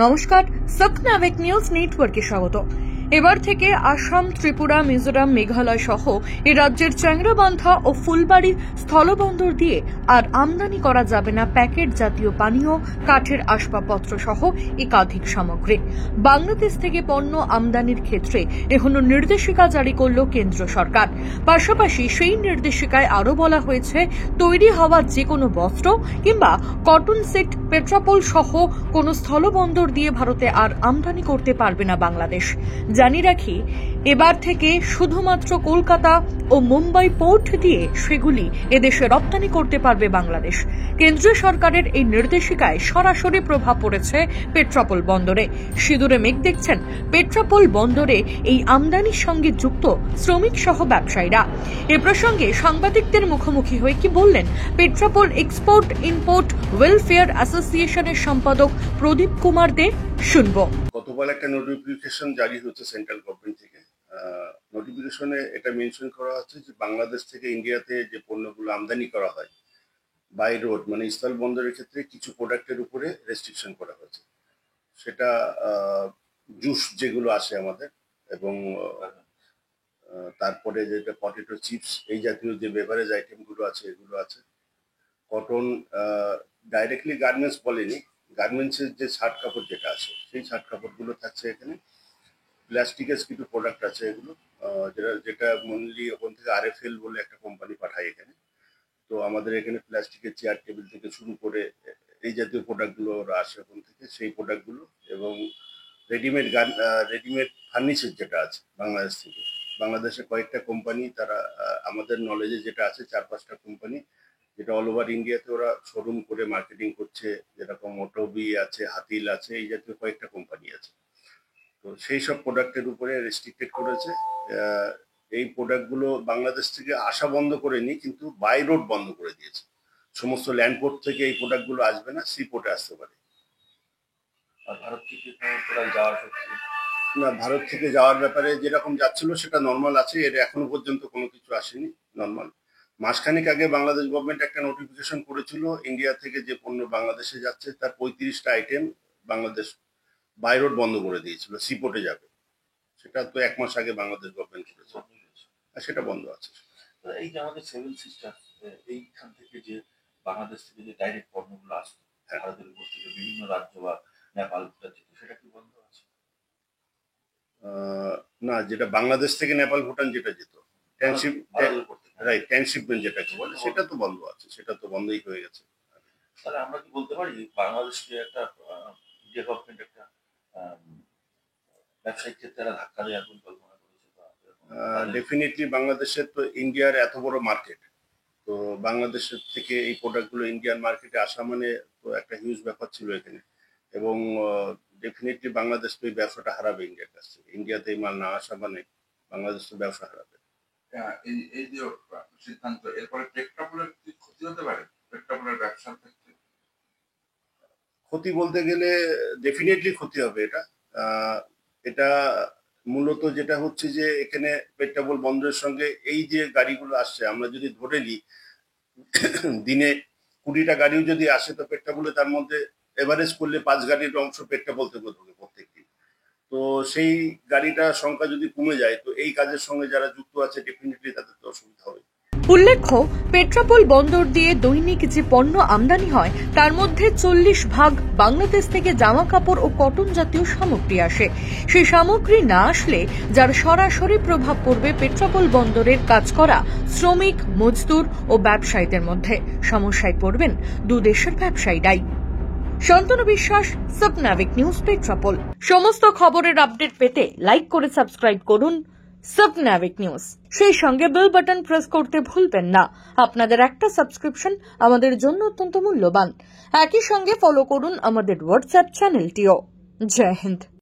নমস্কার, সবনাভিক নিউজ নেটওয়ার্কে স্বাগত। এবার থেকে আসাম, ত্রিপুরা, মিজোরাম, মেঘালয় সহ এই রাজ্যের চ্যাংরাবান্ধা ও ফুলবাড়ির স্থলবন্দর দিয়ে আর আমদানি করা যাবে না প্যাকেট জাতীয় পানীয়, কাঠের আসবাবপত্র সহ একাধিক সামগ্রী। বাংলাদেশ থেকে পণ্য আমদানির ক্ষেত্রে এখনো নির্দেশিকা জারি করল কেন্দ্র সরকার। পাশাপাশি সেই নির্দেশিকায় আরও বলা হয়েছে, তৈরি হওয়া যে কোনো বস্ত্র কিংবা কটন সেট, পেট্রাপোল সহ কোনো স্থলবন্দর দিয়ে ভারতে আর আমদানি করতে পারবে না বাংলাদেশ। জানিয়ে রাখি, এবার থেকে শুধুমাত্র কলকাতা ও মুম্বাই পোর্ট দিয়ে সেগুলি এদেশে রপ্তানি করতে পারবে বাংলাদেশ। কেন্দ্রীয় সরকারের এই নির্দেশিকায় সরাসরি প্রভাব পড়েছে পেট্রাপোল বন্দরে। সিঁদুরে মেঘ দেখছেন পেট্রাপোল বন্দরে এই আমদানির সঙ্গে যুক্ত শ্রমিক সহ ব্যবসায়ীরা। এ প্রসঙ্গে সাংবাদিকদের মুখোমুখি হয়ে কি বললেন পেট্রাপোল এক্সপোর্ট ইম্পোর্ট ওয়েলফেয়ার অ্যাসোসিয়েশনের সম্পাদক প্রদীপ কুমার দে, শুনব। গতকাল একটা নোটিফিকেশন জারি হচ্ছে সেন্ট্রাল গভর্নমেন্ট থেকে। নোটিফিকেশনে এটা মেনশন করা হচ্ছে যে বাংলাদেশ থেকে ইন্ডিয়াতে যে পণ্যগুলো আমদানি করা হয় বাই রোড, মানে স্থল বন্দরের ক্ষেত্রে কিছু প্রোডাক্টের উপরে রেস্ট্রিকশন করা হয়েছে। সেটা জুস যেগুলো আসে আমাদের, এবং তারপরে যেটা পটেটো চিপস, এই জাতীয় যে বেভারেজ আইটেমগুলো আছে এগুলো আছে। কটন ডাইরেক্টলি গার্মেন্টস বলেনি, গার্মেন্টসের যে শার্ট কাপড় যেটা আছে সেই শার্ট কাপড়গুলো থাকছে এখানে। প্লাস্টিকের কিছু প্রোডাক্ট আছে এগুলো, যেটা মেনলি ওখান থেকে RFL বলে একটা কোম্পানি পাঠায় এখানে। তো আমাদের এখানে প্লাস্টিকের চেয়ার টেবিল থেকে শুরু করে এই জাতীয় প্রোডাক্টগুলো ওরা আসে ওখান থেকে, সেই প্রোডাক্টগুলো, এবং রেডিমেড ফার্নিচার যেটা আছে বাংলাদেশ থেকে। বাংলাদেশে কয়েকটা কোম্পানি, তারা আমাদের নলেজে যেটা আছে 4-5টা কোম্পানি, যেটা অল ওভার ইন্ডিয়াতে ওরা শোরুম করে মার্কেটিং করছে, যেরকম মোটোবি আছে, হাতিল আছে, এই জাতীয় কয়েকটা কোম্পানি আছে। তো সেই সব প্রোডাক্টের উপরে রেস্ট্রিক্টেড করেছে। এই প্রোডাক্টগুলো বাংলাদেশ থেকে আসা বন্ধ করেনি, কিন্তু বাই রোড বন্ধ করে দিয়েছে। সমস্ত ল্যান্ড পোর্ট থেকে এই প্রোডাক্টগুলো আসবে না, সি পোর্টে আসতে পারে। আর ভারত থেকে যাওয়ার না, ভারত থেকে যাওয়ার ব্যাপারে যেরকম যাচ্ছিল সেটা নর্মাল আছে, এর এখনো পর্যন্ত কোনো কিছু আসেনি, নর্মাল। মাসখানেক আগে বাংলাদেশ গভর্নমেন্ট একটা নোটিফিকেশন করেছিল, ইন্ডিয়া থেকে যে পণ্য বাংলাদেশে যাচ্ছে তার 35টা আইটেম বাংলাদেশ বাই রোড বন্ধ করে দিয়েছিল, সিপোর্টে যাবে। সেটা তো 1 মাস আগে বাংলাদেশ গভর্নমেন্ট করেছে, আর সেটা বন্ধ আছে। এই যে আমাদের সেভেন সিস্টার, এইখান থেকে যে বাংলাদেশ থেকে যে ডাইরেক্ট পণ্যগুলো আসতো ভারতের উপর থেকে বিভিন্ন রাজ্য বা নেপাল, সেটা কি বন্ধ আছে? না, যেটা বাংলাদেশ থেকে নেপাল, ভুটান যেটা যেত ট্রান্সশিপমেন্ট যেটাকে বলে, সেটা তো বন্ধ আছে, সেটা তো বন্ধই হয়ে গেছে। তাহলে আমরা কি বলতে পারি বাংলাদেশকে একটা ইন্ডিয়া গভর্নমেন্ট একটা ব্যবসায়িক ক্ষেত্রে ধাক্কা দেওয়ার পরিকল্পনা করেছে? ডেফিনেটলি বাংলাদেশের তো ইন্ডিয়ার এত বড় মার্কেট, তো বাংলাদেশের থেকে এই প্রোডাক্টগুলো ইন্ডিয়ান মার্কেটে আসা মানে তো একটা হিউজ ব্যাপার ছিল এখানে। এবং ডেফিনেটলি বাংলাদেশ তো এই ব্যবসাটা হারাবে ইন্ডিয়ার কাছ থেকে। ইন্ডিয়াতে এই মাল না আসা মানে বাংলাদেশ তো ব্যবসা হারাবে। এই যে সিদ্ধান্ত, এরপরে পেট্রাপোলের ক্ষতি হতে পারে পেট্রাপোলের ব্যবসার ক্ষেত্রে? ক্ষতি বলতে গেলে ডেফিনেটলি ক্ষতি হবে। এটা মূলত যেটা হচ্ছে যে এখানে পেট্রাপোল বন্দরের সঙ্গে এই যে গাড়িগুলো আসছে, আমরা যদি ধরে নিই দিনে 20টা গাড়িও যদি আসে, তো পেট্রাপোলে তার মধ্যে এভারেজ করলে 5 গাড়ির অংশ পেট্রাপোল থেকে ঢোকে প্রত্যেকদিন। তো সেই গাড়িটার সংখ্যা যদি কমে যায়, তো এই কাজের সঙ্গে যারা যুক্ত আছে ডেফিনেটলি তাদের তো অসুবিধা হবে। উল্লেখ্য, পেট্রাপোল বন্দর দিয়ে দৈনিক যে পণ্য আমদানি হয় তার মধ্যে 40% বাংলাদেশ থেকে জামা কাপড় ও কটন জাতীয় সামগ্রী আসে। সেই সামগ্রী না আসলে যার সরাসরি প্রভাব পড়বে পেট্রাপোল বন্দরের কাজ করা শ্রমিক, মজদুর ও ব্যবসায়ীদের মধ্যে। সমস্যায় পড়বেন দুদেশের ব্যবসায়ীরাই। শান্তনু বিশ্বাস, সবনাভিক নিউজ, পেট্রাপোল। সমস্ত খবরের আপডেট পেতে লাইক করে সাবস্ক্রাইব করুন সবনাভিক নিউজ। সেই সঙ্গে বেল বাটন প্রেস করতে ভুলবেন না। আপনাদের একটা সাবস্ক্রিপশন আমাদের জন্য অত্যন্ত মূল্যবান। একই সঙ্গে ফলো করুন আমাদের হোয়াটসঅ্যাপ চ্যানেলটিও। জয় হিন্দ।